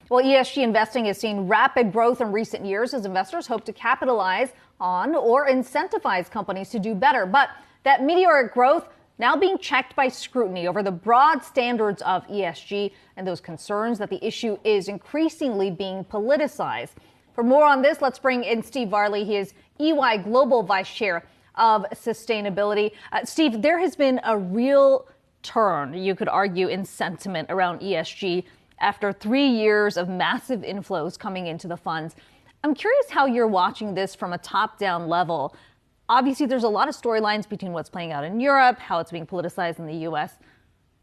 Well, ESG investing has seen rapid growth in recent years as investors hope to capitalize on or incentivize companies to do better. But that meteoric growth now being checked by scrutiny over the broad standards of ESG and those concerns that the issue is increasingly being politicized. For more on this, let's bring in Steve Varley. He is EY Global Vice Chair of Sustainability. Steve, there has been a real turn, you could argue, in sentiment around ESG after 3 years of massive inflows coming into the funds. I'm curious how you're watching this from a top-down level. Obviously, there's a lot of storylines between what's playing out in Europe, how it's being politicized in the U.S.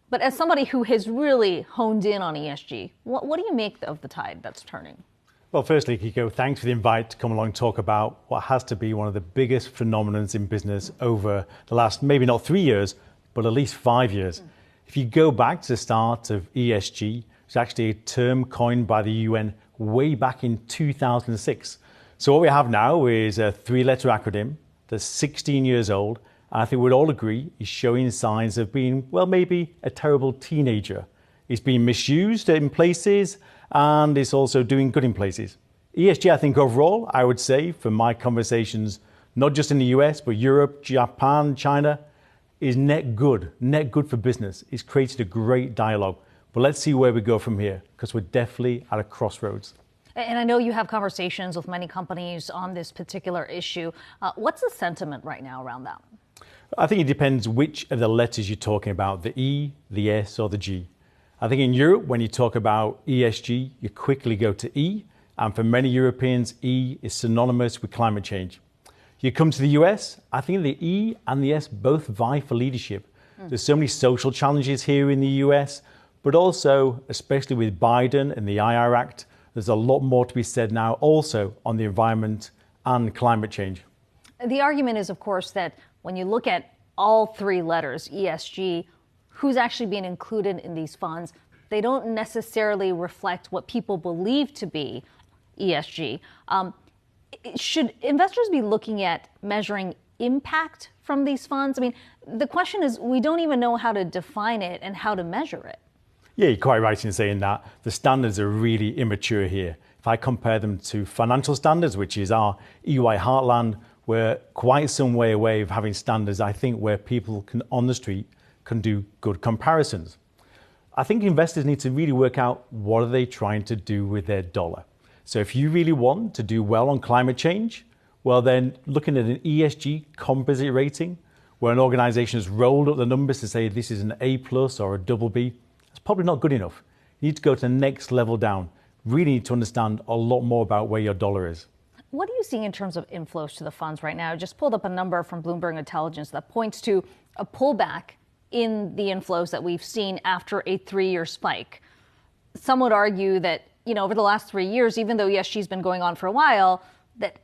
But as somebody who has really honed in on ESG, what do you make of the tide that's turning? Well, firstly, Akiko, thanks for the invite to come along and talk about what has to be one of the biggest phenomenons in business over the last, maybe not 3 years, but at least 5 years. If you go back to the start of ESG, it's actually a term coined by the UN way back in 2006. So what we have now is a 3-letter acronym that's 16 years old. I think we'd all agree is showing signs of being, well, maybe a terrible teenager. It's being misused in places and it's also doing good in places. ESG, I think overall, I would say from my conversations, not just in the US, but Europe, Japan, China, is net good for business. It's created a great dialogue. But let's see where we go from here, because we're definitely at a crossroads. And I know you have conversations with many companies on this particular issue. What's the sentiment right now around that? I think it depends which of the letters you're talking about, the E, the S, or the G. I think in Europe, when you talk about ESG, you quickly go to E. And for many Europeans, E is synonymous with climate change. You come to the US, I think the E and the S both vie for leadership. There's so many social challenges here in the US, but also, especially with Biden and the IR Act, there's a lot more to be said now also on the environment and climate change. The argument is, of course, that when you look at all 3 letters, ESG, who's actually being included in these funds, they don't necessarily reflect what people believe to be ESG. Should investors be looking at measuring impact from these funds? I mean, the question is, we don't even know how to define it and how to measure it. Yeah, you're quite right in saying that. The standards are really immature here. If I compare them to financial standards, which is our EY heartland, we're quite some way away of having standards, I think, where people can, on the street, can do good comparisons. I think investors need to really work out what are they trying to do with their dollar. So if you really want to do well on climate change, well then looking at an ESG composite rating, where an organization has rolled up the numbers to say this is an A+ or a BB, it's probably not good enough. You need to go to the next level down. Really need to understand a lot more about where your dollar is. What are you seeing in terms of inflows to the funds right now? I just pulled up a number from Bloomberg Intelligence that points to a pullback in the inflows that we've seen after a 3-year spike. Some would argue that, over the last 3 years, even though ESG has been going on for a while, that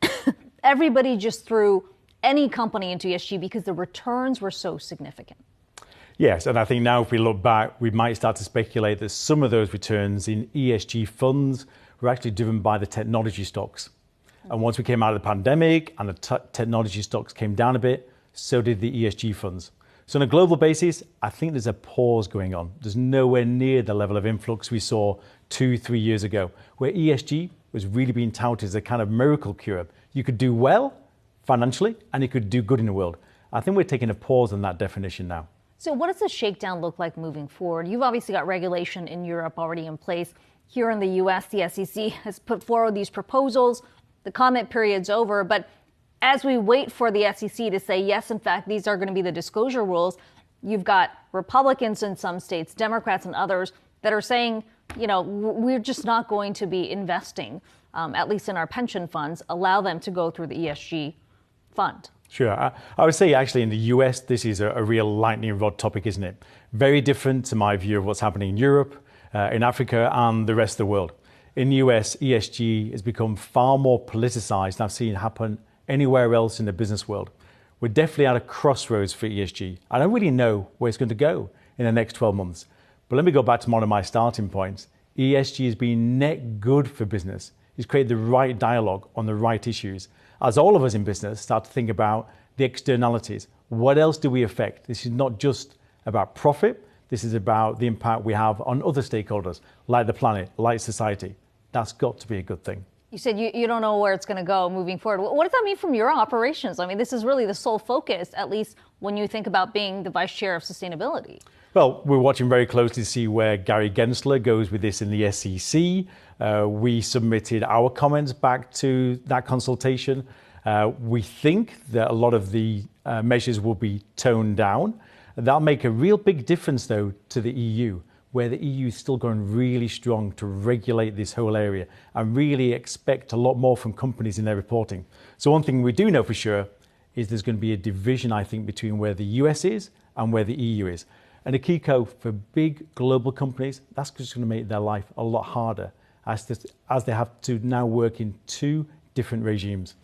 everybody just threw any company into ESG because the returns were so significant. Yes, and I think now if we look back, we might start to speculate that some of those returns in ESG funds were actually driven by the technology stocks. And once we came out of the pandemic and the technology stocks came down a bit, so did the ESG funds. So on a global basis, I think there's a pause going on. There's nowhere near the level of influx we saw 2-3 years ago, where ESG was really being touted as a kind of miracle cure. You could do well financially and you could do good in the world. I think we're taking a pause on that definition now. So what does the shakedown look like moving forward? You've obviously got regulation in Europe already in place. Here in the US, the SEC has put forward these proposals. The comment period's over, but as we wait for the SEC to say, yes, in fact, these are going to be the disclosure rules, you've got Republicans in some states, Democrats and others that are saying, we're just not going to be investing, at least in our pension funds, allow them to go through the ESG fund. Sure. I would say actually in the US, this is a real lightning rod topic, isn't it? Very different to my view of what's happening in Europe, in Africa and the rest of the world. In the US, ESG has become far more politicized than I've seen happen anywhere else in the business world. We're definitely at a crossroads for ESG. I don't really know where it's going to go in the next 12 months. But let me go back to one of my starting points. ESG has been net good for business. It's created the right dialogue on the right issues. As all of us in business start to think about the externalities, what else do we affect? This is not just about profit. This is about the impact we have on other stakeholders, like the planet, like society. That's got to be a good thing. You said you don't know where it's going to go moving forward. What does that mean from your operations? I mean, this is really the sole focus, at least when you think about being the vice chair of sustainability. Well, we're watching very closely to see where Gary Gensler goes with this in the SEC. We submitted our comments back to that consultation. We think that a lot of the measures will be toned down. That'll make a real big difference, though, to the EU, where the EU is still going really strong to regulate this whole area and really expect a lot more from companies in their reporting. So one thing we do know for sure is there's going to be a division, I think, between where the US is and where the EU is. And Akiko, for big global companies, that's just going to make their life a lot harder as they have to now work in two different regimes.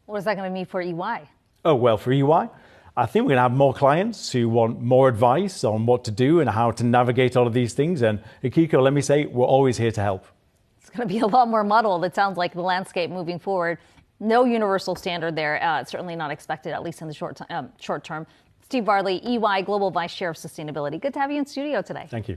What is that going to mean for EY? Oh, well, for EY, I think we're going to have more clients who want more advice on what to do and how to navigate all of these things. And Akiko, let me say, we're always here to help. It's going to be a lot more muddled, it sounds like, the landscape moving forward. No universal standard there, certainly not expected, at least in the short term. Steve Varley, EY Global Vice Chair of Sustainability. Good to have you in studio today. Thank you.